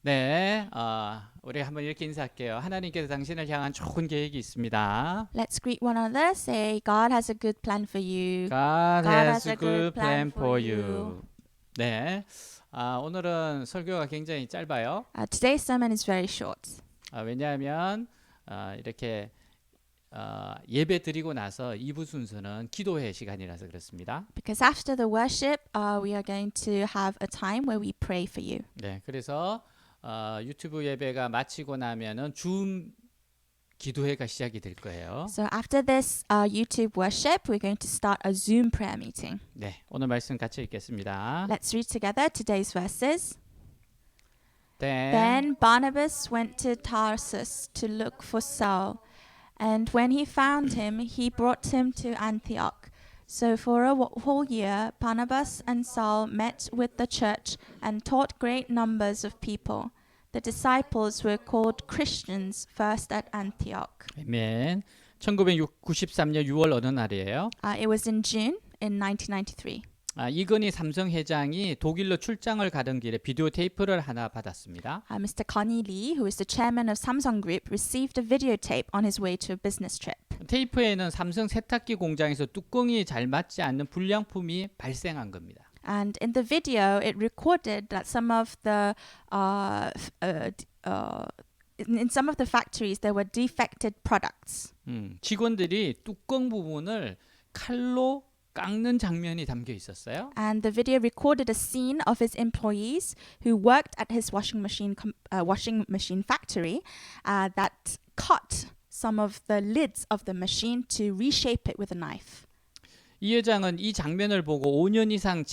네, 우리 한번 이렇게 인사할게요. 하나님께서 당신을 향한 좋은 계획이 있습니다. Let's greet one another. Say, God has a good plan for you. God God has has a a good good plan plan for for you. you. 네, 오늘은 설교가 굉장히 짧아요. Today's sermon is very short 왜냐하면 이렇게 예배 드리고 나서 2부 순서는 기도회 시간이라서 그렇습니다. because after the worship, we are going to have a time where we pray for you. 네, 그래서 유튜브 예배가 마치고 나면은 줌 기도회가 시작이 될 거예요. So after this YouTube worship, we're going to start a Zoom prayer meeting. 네, 오늘 말씀 같이 읽겠습니다. Let's read together today's verses. 네. Then Barnabas went to Tarsus to look for Saul, and when he found him, he brought him to Antioch. So for a whole year, Barnabas and Saul met with the church and taught great numbers of people. The disciples were called Christians first at Antioch. 아멘. 1993년 6월 어느 날이에요? It was in June in 1993. 이건희 삼성 회장이 독일로 출장을 가던 길에 비디오 테이프를 하나 받았습니다. Mr. Connie Lee, who is the chairman of Samsung Group, received a videotape on his way to a business trip. 테이프에는 삼성 세탁기 공장에서 뚜껑이 잘 맞지 않는 불량품이 발생한 겁니다. And in the video, it recorded that some of the in some of the factories there were defected products. 직원들이 뚜껑 부분을 칼로 깎는 장면이 담겨 있었어요. And the video recorded a scene of his employees who worked at his washing machine factory that cut some of the lids of the machine to reshape it with a knife. 이 회장은 이 장면을 보고 5년 이상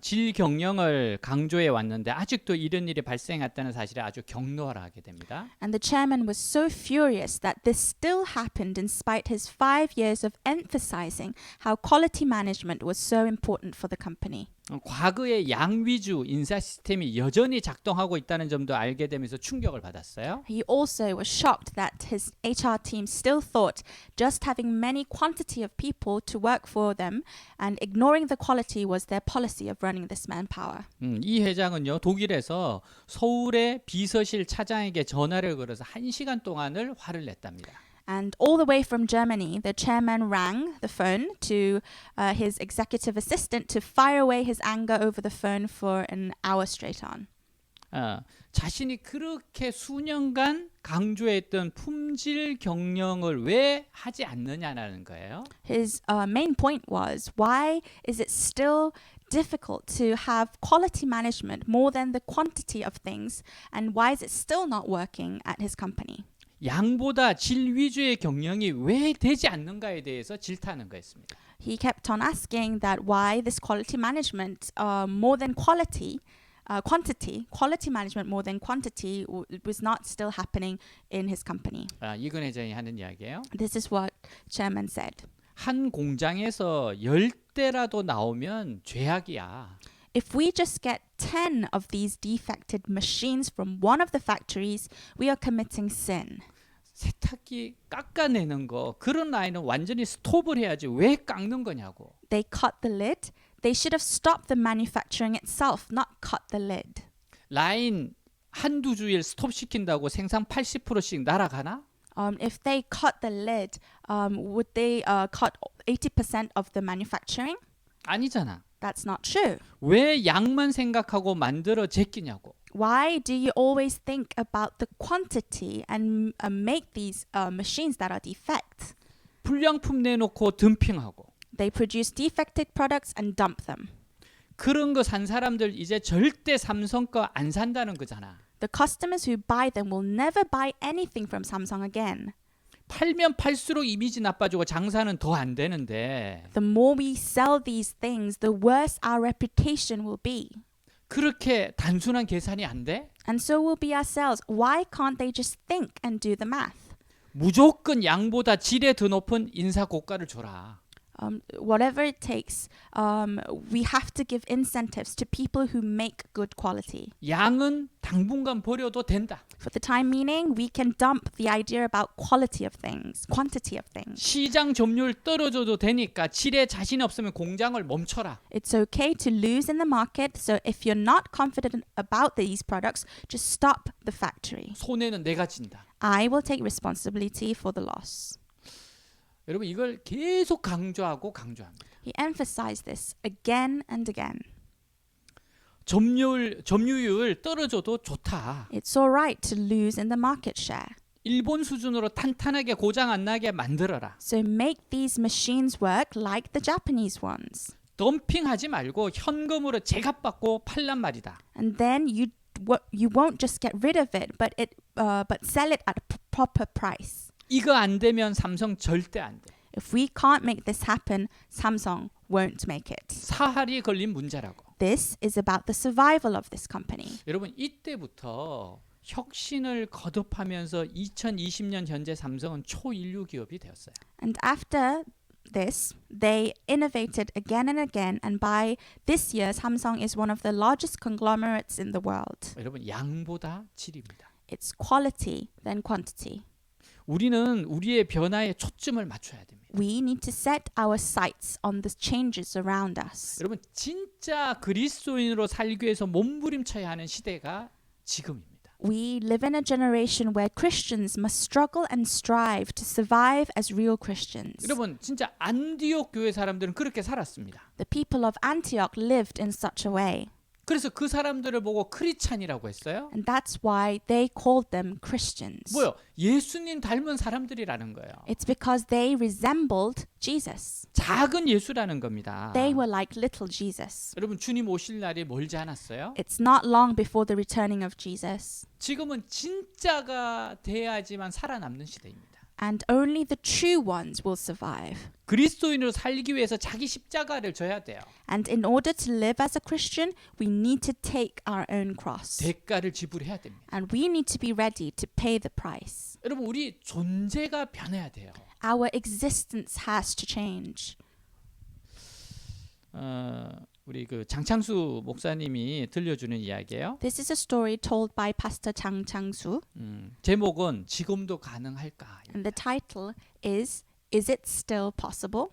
질 경영을 강조해 왔는데 아직도 이런 일이 발생했다는 사실에 아주 격노하게 됩니다. And the chairman was so furious that this still happened in spite his 5 years of emphasizing how quality management was so important for the company. 과거의 양위주 인사 시스템이 여전히 작동하고 있다는 점도 알게 되면서 충격을 받았어요. He also was shocked that his HR team still thought just having many quantity of people to work for them and ignoring the quality was their policy of running this manpower. 이 회장은요 독일에서 서울의 비서실 차장에게 전화를 걸어서 1시간 동안을 화를 냈답니다. And all the way from Germany, the chairman rang the phone to his executive assistant to fire away his anger over the phone for an hour straight on. 자신이 그렇게 수년간 강조했던 품질 경영을 왜 하지 않느냐는 거예요. His main point was, why is it still difficult to have quality management more than the quantity of things, and why is it still not working at his company? 양보다 질 위주의 경영이 왜 되지 않는가에 대해서 질타하는 거였습니다. He kept on asking that why this quality management more than quality management more than quantity was not still happening in his company. 이건 회장이 하는 이야기예요. This is what chairman said. 한 공장에서 10대라도 나오면 죄악이야. If we just get 10 of these defected machines from one of the factories, we are committing sin. 세탁기 깎아내는 거 그런 라인은 완전히 스톱을 해야지 왜 깎는 거냐고. They cut the lid. They should have stopped the manufacturing itself, not cut the lid. 라인 한두 주일 스톱 시킨다고 생산 80%씩 날아가나? If they cut the lid, would they cut 80% of the manufacturing? 아니잖아. That's not true. 왜 양만 생각하고 만들어 제끼냐고. Why do you always think about the quantity and make these machines that are defect? 불량품 내놓고 덤핑하고. They produce defective products and dump them. 그런 거 산 사람들 이제 절대 삼성 거 안 산다는 거잖아. The customers who buy them will never buy anything from Samsung again. 팔면 팔수록 이미지 나빠지고 장사는 더 안 되는데. The more we sell these things, the worse our reputation will be. 그렇게 단순한 계산이 안 돼? And so will be ourselves. Why can't they just think and do the math? 무조건 양보다 질에 더 높은 인사 고가를 줘라. whatever it takes, we have to give incentives to people who make good quality. 양은 당분간 버려도 된다. For the time meaning, we can dump the idea about quality of things, quantity of things. 시장 점유율 떨어져도 되니까 질에 자신 없으면 공장을 멈춰라. It's okay to lose in the market, so if you're not confident about these products, just stop the factory. 손해는 내가 진다. I will take responsibility for the loss. 여러분 이걸 계속 강조하고 강조합니다. He emphasized this again and again. 점유율 떨어져도 좋다. It's all right to lose in the market share. 일본 수준으로 탄탄하게 고장 안 나게 만들어라. So make these machines work like the Japanese ones. 덤핑하지 말고 현금으로 제값받고 팔란 말이다. And then you won't just get rid of it, but sell it at a proper price. 이거 안 되면 삼성 절대 안 돼. If we can't make this happen, Samsung won't make it. 사활이 걸린 문제라고. This is about the survival of this company. 여러분 이때부터 혁신을 거듭하면서 2020년 현재 삼성은 초인류 기업이 되었어요. And after this, they innovated again and again, and by this year, Samsung is one of the largest conglomerates in the world. 여러분 양보다 질입니다. It's quality than quantity. 우리는 우리의 변화에 초점을 맞춰야 됩니다. We need to set our sights on the changes around us. 여러분 진짜 그리스도인으로 살기 위해서 몸부림쳐야 하는 시대가 지금입니다. We live in a generation where Christians must struggle and strive to survive as real Christians. 여러분 진짜 안디옥 교회 사람들은 그렇게 살았습니다. The people of Antioch lived in such a way. 그래서 그 사람들을 보고 크리스찬이라고 했어요. And that's why they called them Christians. 뭐요? 예수님 닮은 사람들이라는 거예요. It's because they resembled Jesus. 작은 예수라는 겁니다. They were like little Jesus. 여러분 주님 오실 날이 멀지 않았어요? It's not long before the returning of Jesus. 지금은 진짜가 돼야지만 살아남는 시대입니다. And only the true ones will survive. 그리스도인으로 살기 위해서 자기 십자가를 져야 돼요. And in order to live as a Christian, we need to take our own cross. 대가를 지불해야 됩니다. And we need to be ready to pay the price. 여러분 우리 존재가 변해야 돼요. Our existence has to change. 우리 그 장창수 목사님이 들려주는 이야기예요. This is a story told by Pastor Chang Chang-soo. 제목은 지금도 가능할까? And the title is it Still Possible?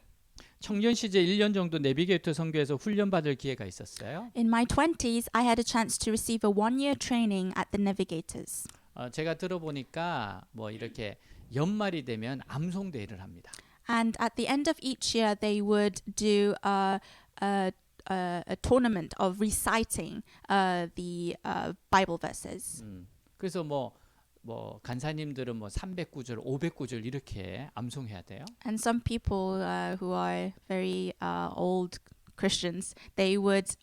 청년 시절 1년 정도 내비게이터 선교에서 훈련받을 기회가 있었어요. In my 20s, I had a chance to receive a one-year training at the Navigators. 제가 들어보니까 뭐 이렇게 연말이 되면 암송대회를 합니다. And at the end of each year, they would do a tournament of reciting the Bible verses. 그래서 뭐 간사님들은 뭐 300구절, 500구절 이렇게 암송해야 돼요. And some people who are very old Christians, they would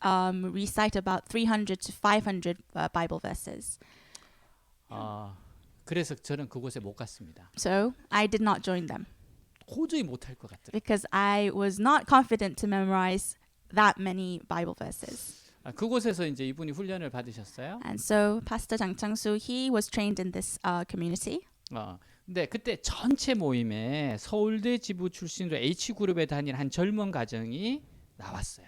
recite about 300 to 500 Bible verses. 그래서 저는 그곳에 못 갔습니다. So I did not join them 도저히 못할 것 같더라고요. because I was not confident to memorize that many Bible verses. 그곳에서 이제 이분이 훈련을 받으셨어요. And so Pastor Jang Chang-soo, he was trained in this community. 근데 그때 전체 모임에 서울대 지부 출신으로 H그룹에 다닌 한 젊은 가정이 나왔어요.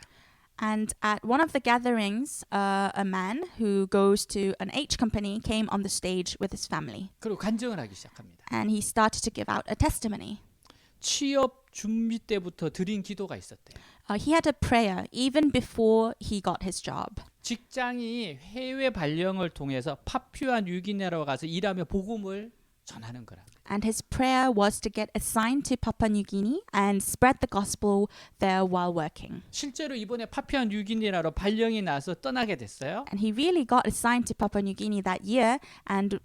And at one of the gatherings, a man who goes to an H company came on the stage with his family. 그리고 간증을 하기 시작합니다. And he started to give out a testimony. 취업 준비 때부터 드린 기도가 있었대요. He had a prayer even before he got his job. 직장이 해외 발령을 통해서 파푸아 뉴기니아로 가서 일하며 복음을 전하는 거라. And his prayer was to get assigned to Papua New Guinea and spread the gospel there while working. 실제로 이번에 파푸아 뉴기니아로 발령이 나서 떠나게 됐어요. And he really got assigned to Papua New Guinea that year, and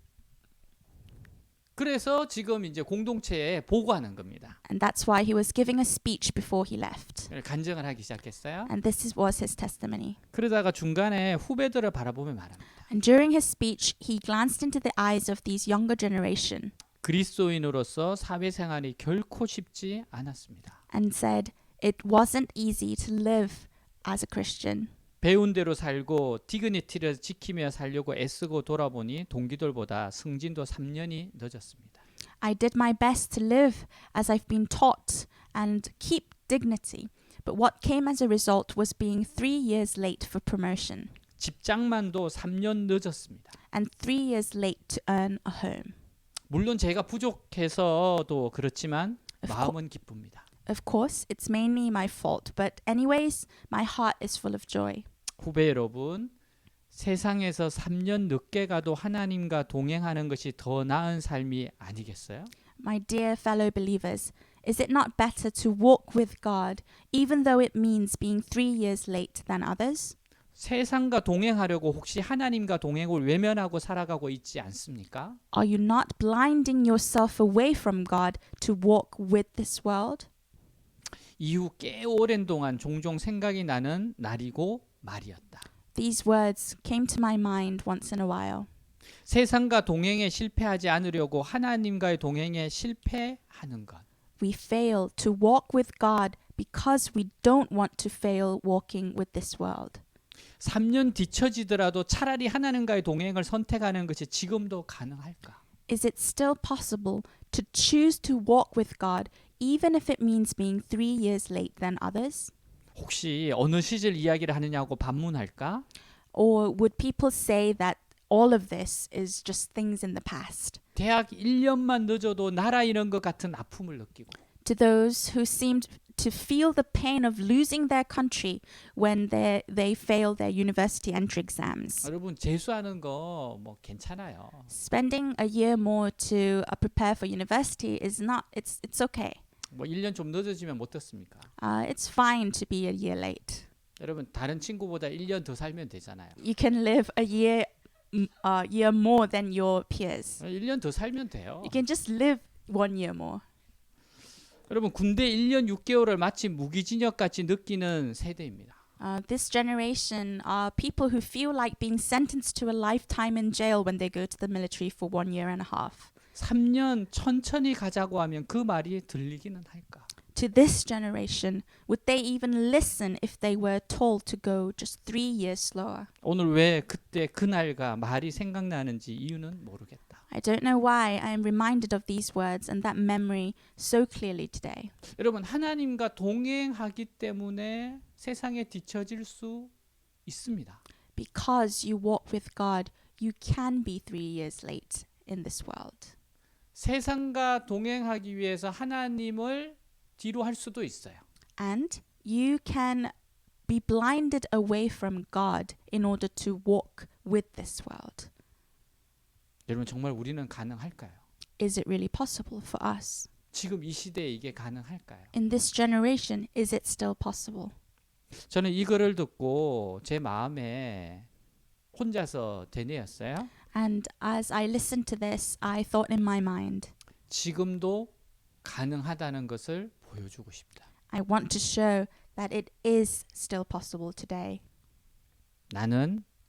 그래서 지금 이제 공동체에 보고하는 겁니다. And that's why he was giving a speech before he left. 간증을 하기 시작했어요. And this was his testimony. 그러다가 중간에 후배들을 바라보며 말합니다. And during his speech, he glanced into the eyes of these younger generation 그리스도인으로서 사회생활이 결코 쉽지 않았습니다. and said, it wasn't easy to live as a Christian. 배운 대로 살고 디그니티를 지키며 살려고 애쓰고 돌아보니 동기들보다 승진도 3년이 늦었습니다. I did my best to live as I've been taught and keep dignity. But what came as a result was being 3 years late for promotion 집장만도 3년 늦었습니다. and 3 years late to earn a home. 물론 제가 부족해서도 그렇지만 Of, 마음은 기쁩니다. of course, it's mainly my fault, but anyways, my heart is full of joy. 후배 여러분, 세상에서 3년 늦게 가도 하나님과 동행하는 것이 더 나은 삶이 아니겠어요? My dear fellow believers, is it not better to walk with God, even though it means being 3 years late than others? 세상과 동행하려고 혹시 하나님과 동행을 외면하고 살아가고 있지 않습니까? Are you not blinding yourself away from God to walk with this world? 이후 꽤 오랜 동안 종종 생각이 나는 날이고 말이었다. These words came to my mind once in a while. 세상과 동행에 실패하지 않으려고 하나님과의 동행에 실패하는 것. We fail to walk with God because we don't want to fail walking with this world. 3년 뒤처지더라도 차라리 하나님과의 동행을 선택하는 것이 지금도 가능할까? Is it still possible to choose to walk with God even if it means being 3 years late than others? 혹시 어느 시절 이야기를 하느냐고 반문할까? Or would people say that all of this is just things in the past? 대학 1년만 늦어도 나라 잃은 것 같은 아픔을 느끼고 To those who seemed to feel the pain of losing their country when they fail their university entry exams. 여러분 재수하는 거 뭐 괜찮아요. Spending a year more to prepare for university is not it's okay. 뭐 1년 좀 늦어지면 못 듣습니까? It's fine to be a year late. 여러분 다른 친구보다 1년 더 살면 되잖아요. You can live a year more than your peers. 1년 더 살면 돼요. You can just live 1 year more. 여러분 군대 1년 6개월을 마치 무기징역같이 느끼는 세대입니다. This generation are people who feel like being sentenced to a lifetime in jail when they go to the military for 1 year and a half. 3년 천천히 가자고 하면 그 말이 들리기는 할까? To this generation, would they even listen if they were told to go just 3 years slower? 오늘 왜 그때 그날과 말이 생각나는지 이유는 모르겠다. I don't know why I am reminded of these words and that memory so clearly today. 여러분 하나님과 동행하기 때문에 세상에 뒤처질 수 있습니다. Because you walk with God, you can be 3 years late in this world. 세상과 동행하기 위해서 하나님을 뒤로 할 수도 있어요. And you can be blinded away from God in order to walk with this world. 여러분 정말 우리는 가능할까요? Is it really possible for us? 지금 이 시대에 이게 가능할까요? In this generation, is it still possible? 저는 이 글을 듣고 제 마음에 혼자서 되뇌었어요. And as I listened to this, I thought in my mind, 지금도 가능하다는 것을 보여주고 싶다. I want to show that it is still possible today.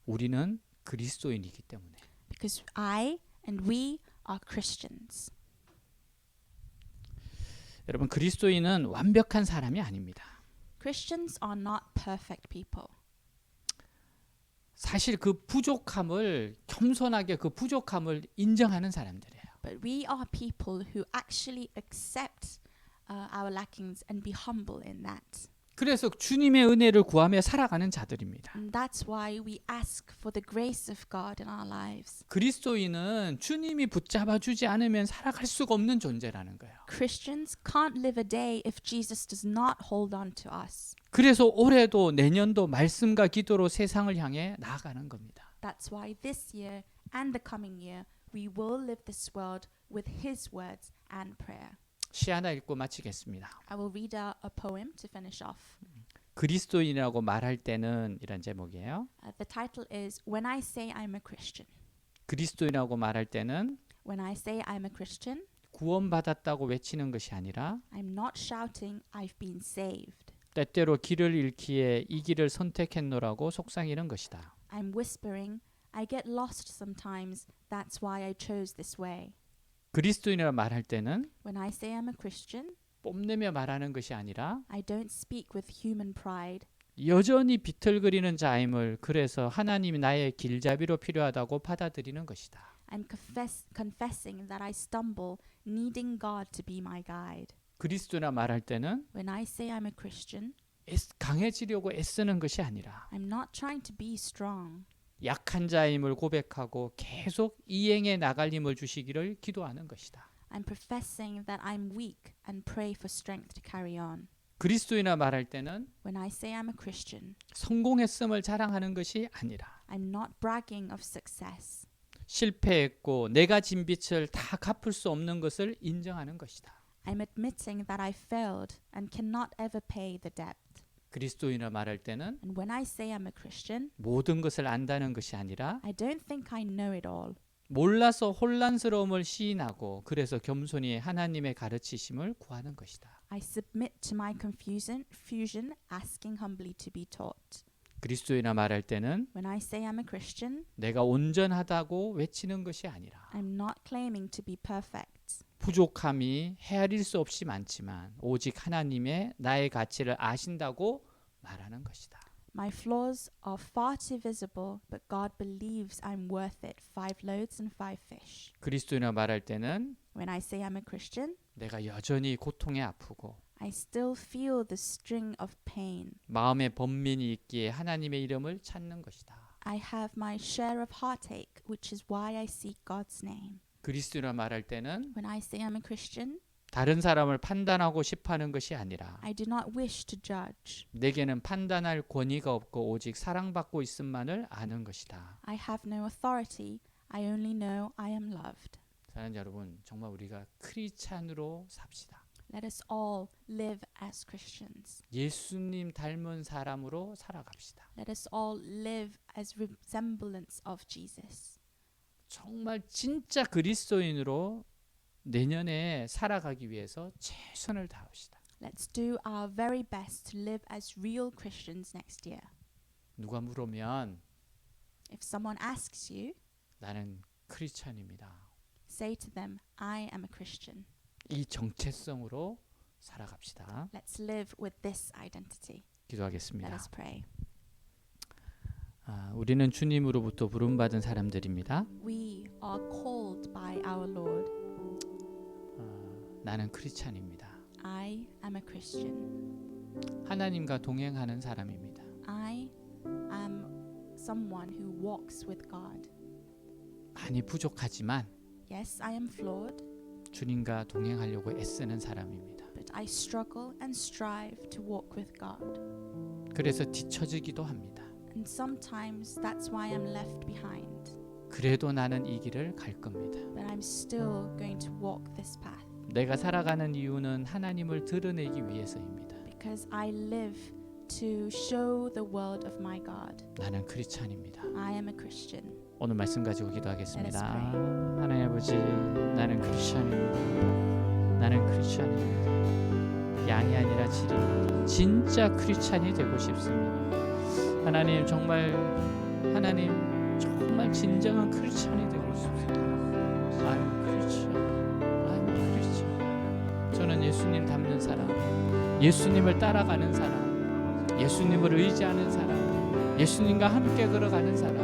우리는 그리스도인이기 때문에. Because I and we are Christians. 여러분 그리스도인은 완벽한 사람이 아닙니다. Christians are not perfect people. 사실 그 부족함을 겸손하게 그 부족함을 인정하는 사람들이에요. But we are people who actually accept our lackings and be humble in that. 그래서 주님의 은혜를 구하며 살아가는 자들입니다. And that's why we ask for the grace of God in our lives. 그리스도인은 주님이 붙잡아 주지 않으면 살아갈 수가 없는 존재라는 거예요. Christians can't live a day if Jesus does not hold on to us. 그래서 올해도 내년도 말씀과 기도로 세상을 향해 나아가는 겁니다. That's why this year and the coming year we will live this world with His words and prayer. 시 하나 읽고 마치겠습니다. I will read a poem to finish off. 그리스도인이라고 말할 때는 이런 제목이에요. The title is When I Say I'm a Christian. 그리스도인이라고 말할 때는 When I say I'm a Christian, 구원받았다고 외치는 것이 아니라 I'm not shouting I've been saved. 때때로 길을 잃기에 이 길을 선택했노라고 속상이는 것이다. I'm whispering I get lost sometimes. That's why I chose this way. 그리스도인이라 말할 때는 When I say I'm a Christian, 뽐내며 말하는 것이 아니라 I don't speak with human pride. 여전히 비틀거리는 자임을 그래서 하나님이 나의 길잡이로 필요하다고 받아들이는 것이다. I'm confessing that I stumble, needing God to be my guide. 그리스도나 말할 때는 When I say I'm a Christian, 강해지려고 애쓰는 것이 아니라 I'm not trying to be strong. 약한 자임을 고백하고 계속 이행해 나갈 힘을 주시기를 기도하는 것이다. I'm professing that I'm weak and pray for strength to carry on. 그리스도인아 말할 때는 When I say I'm a Christian, 성공했음을 자랑하는 것이 아니라 I'm not bragging of success. 실패했고 내가 진 빚을 다 갚을 수 없는 것을 인정하는 것이다. I'm admitting that I failed and cannot ever pay the debt. 그리스도인아 말할 때는 And when I say I'm a Christian, 모든 것을 안다는 것이 아니라 I don't think I know it all. 몰라서 혼란스러움을 시인하고 그래서 겸손히 하나님의 가르치심을 구하는 것이다. I submit to my confusion, asking humbly to be taught. 그리스도인아 말할 때는 When I say I'm a Christian, 내가 온전하다고 외치는 것이 아니라 I'm not claiming to be perfect. 부족함이 헤아릴 수 없이 많지만 오직 하나님의 나의 가치를 아신다고 말하는 것이다. My flaws are far too visible, but God believes I'm worth it. 5 loaves and 5 fish. 그리스도인아 말할 때는 When I say I'm a Christian, 내가 여전히 고통에 아프고 I still feel the sting of pain. 마음의 번민이 있기에 하나님의 이름을 찾는 것이다. I have my share of heartache, which is why I seek God's name. 그리스도인아 말할 때는 When I say I'm a Christian, 다른 사람을 판단하고 싶어하는 것이 아니라 I do not wish to judge. 내게는 판단할 권위가 없고 오직 사랑받고 있음만을 아는 것이다. I have no authority. I only know I am loved. 사랑하는 여러분, 정말 우리가 크리스찬으로 삽시다. Let us all live as Christians. 예수님 닮은 사람으로 살아갑시다. Let us all live as resemblance of Jesus. 정말 진짜 그리스도인으로 내년에 살아가기 위해서 최선을 다합시다. Let's do our very best to live as real Christians next year. 누가 물으면 If someone asks you, 나는 크리스찬입니다. say to them, I am a Christian. 이 정체성으로 살아갑시다. Let's live with this identity. Let 기도하겠습니다. us pray. 우리는 주님으로부터 부름받은 사람들입니다. We are called by our Lord. 나는 크리스찬입니다. I am a Christian. 하나님과 동행하는 사람입니다. I am someone who walks with God. 많이 부족하지만 Yes, I am flawed, 주님과 동행하려고 애쓰는 사람입니다. but I struggle and strive to walk with God. 그래서 뒤처지기도 합니다. And sometimes that's why I'm left behind. 그래도 나는 이 길을 갈 겁니다. But I'm still going to walk this path 내가 살아가는 이유는 하나님을 드러내기 위해서입니다. because I live to show the world of my God. 나는 크리스찬입니다. I am a Christian. 오늘 말씀 가지고 기도하겠습니다. Let us pray. 하나님 아버지, 나는 크리스찬입니다. 나는 크리스찬입니다. 양이 아니라 질입니다. 진짜 크리스찬이 되고 싶습니다. 하나님 정말 진정한 크리스찬이 되고 싶습니다. I'm 크리스찬. 저는 예수님 닮는 사람, 예수님을 따라가는 사람, 예수님을 의지하는 사람, 예수님과 함께 걸어가는 사람,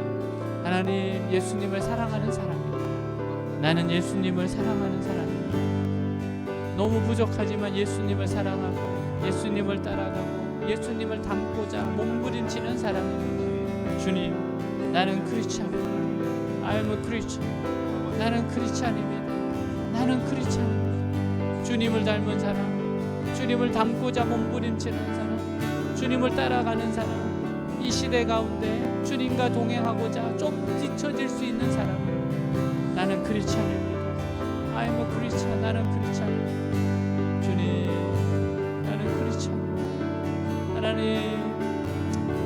하나님 예수님을 사랑하는 사람입니다. 나는 예수님을 사랑하는 사람입니다. 너무 부족하지만 예수님을 사랑하고 예수님을 따라가고 예수님을 닮고자 몸부림치는 사람입니다. 주님, 나는 크리스찬입니다. I'm a Christian. 나는 크리스찬입니다. 나는 크리스찬입니다. 주님을 닮은 사람, 주님을 닮고자 몸부림치는 사람, 주님을 따라가는 사람, 이 시대 가운데 주님과 동행하고자 좀 뒤처질 수 있는 사람, 나는 크리스찬입니다. I'm a Christian. 나는 크리스찬입니다. 주님, 나는 크리스찬입니다. 하나님,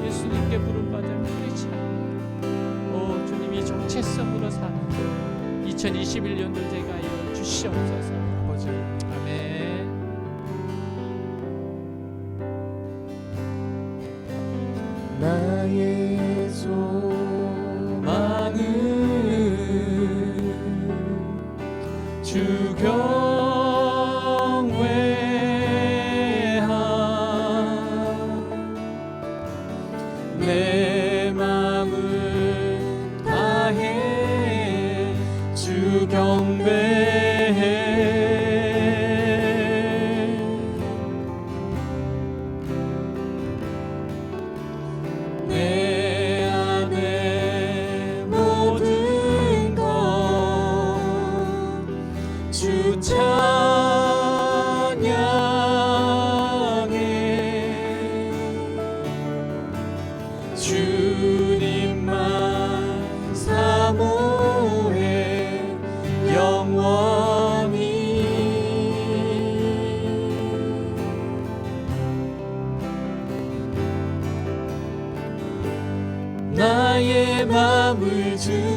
예수님께 부름받은 크리스찬입니다. 오 주님, 이 정체성으로 사는 2021년도 되게 하여 주시옵소서. 아버지, 아멘. 나의 소망은 주 경외함 내 맘을 다해 주 경배해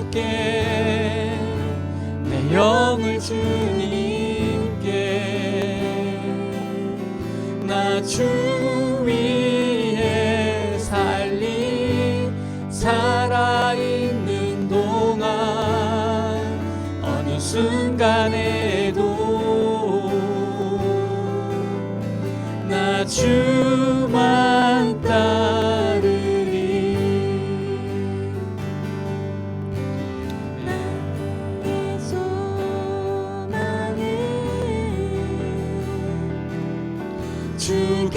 주께 내 영을 주님께 나 주 위에 살리 살아있는 동안 어느 순간에도 나 주만 따르리 나의 소망은 주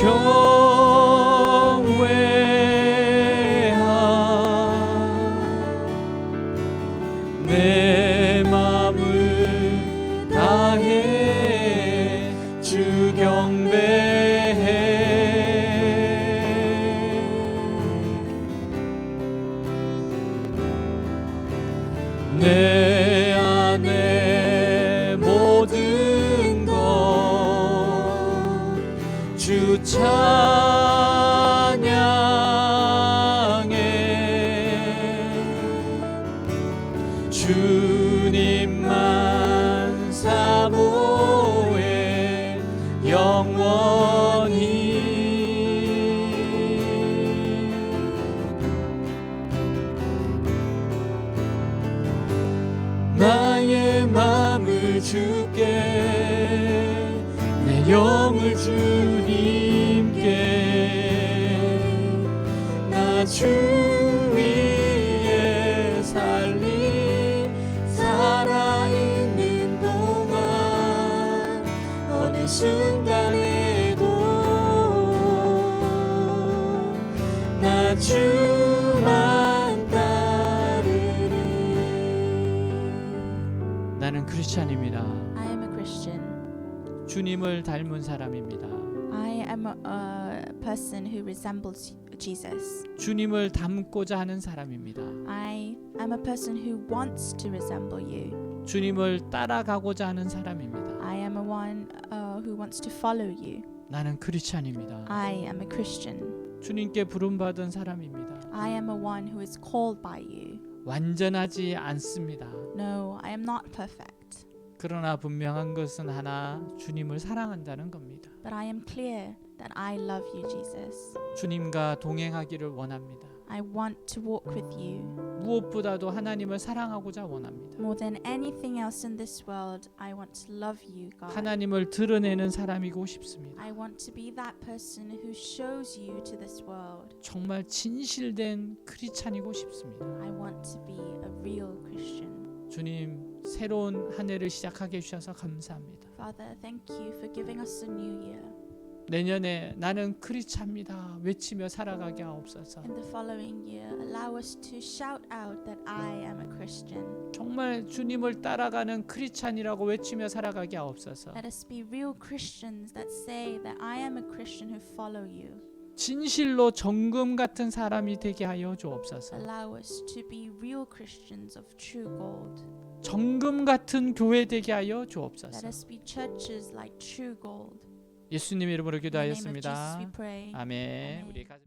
경외함 내 맘을 다해 주 경배해 내 안에 모든 것 주 찬양해 주님만 사모해 영원히 나의 맘을 주께 내 영을 주님께 나 주 위에 살리 살아있는 동안 어느 순간에도 나 주만 따르리 나는 크리스찬입니다. I am a Christian. 주님을 닮은 사람입니다. I am a person who resembles Jesus. 주님을 닮고자 하는 사람입니다. I am a person who wants to resemble you. 주님을 따라가고자 하는 사람입니다. I am a one who wants to follow you. 나는 크리스찬입니다. I am a Christian. 주님께 부름받은 사람입니다. I am a one who is called by you. 완전하지 않습니다. No, I am not perfect. 그러나 분명한 것은 하나, 주님을 사랑한다는 겁니다. But I am clear that I love you, Jesus. 주님과 동행하기를 원합니다. I want to walk with you. 무엇보다도 하나님을 사랑하고자 원합니다. More than anything else in this world, I want to love you, God. 하나님을 드러내는 사람이고 싶습니다. I want to be that person who shows you to this world. 정말 진실된 크리스찬이고 싶습니다. I want to be a real Christian. 주님, 새로운 한 해를 시작하게 해주셔서 감사합니다. Father, thank you for giving us a new year. 내년에 나는 크리스찬입니다 외치며 살아가게 하옵소서. In the following year, allow us to shout out that I am a Christian. 정말 주님을 따라가는 크리스찬이라고 외치며 살아가게 하옵소서. Let us be real Christians that say that I am a Christian who follow you. 진실로 정금 같은 사람이 되게 하여 주옵소서. Allow us to be real Christians of true gold. 정금 같은 교회 되게 하여 Let 주옵소서. us be churches like true gold. 예수님 이름으로 In the name of Jesus 기도하였습니다. we pray. 아멘. 아멘. 우리 가족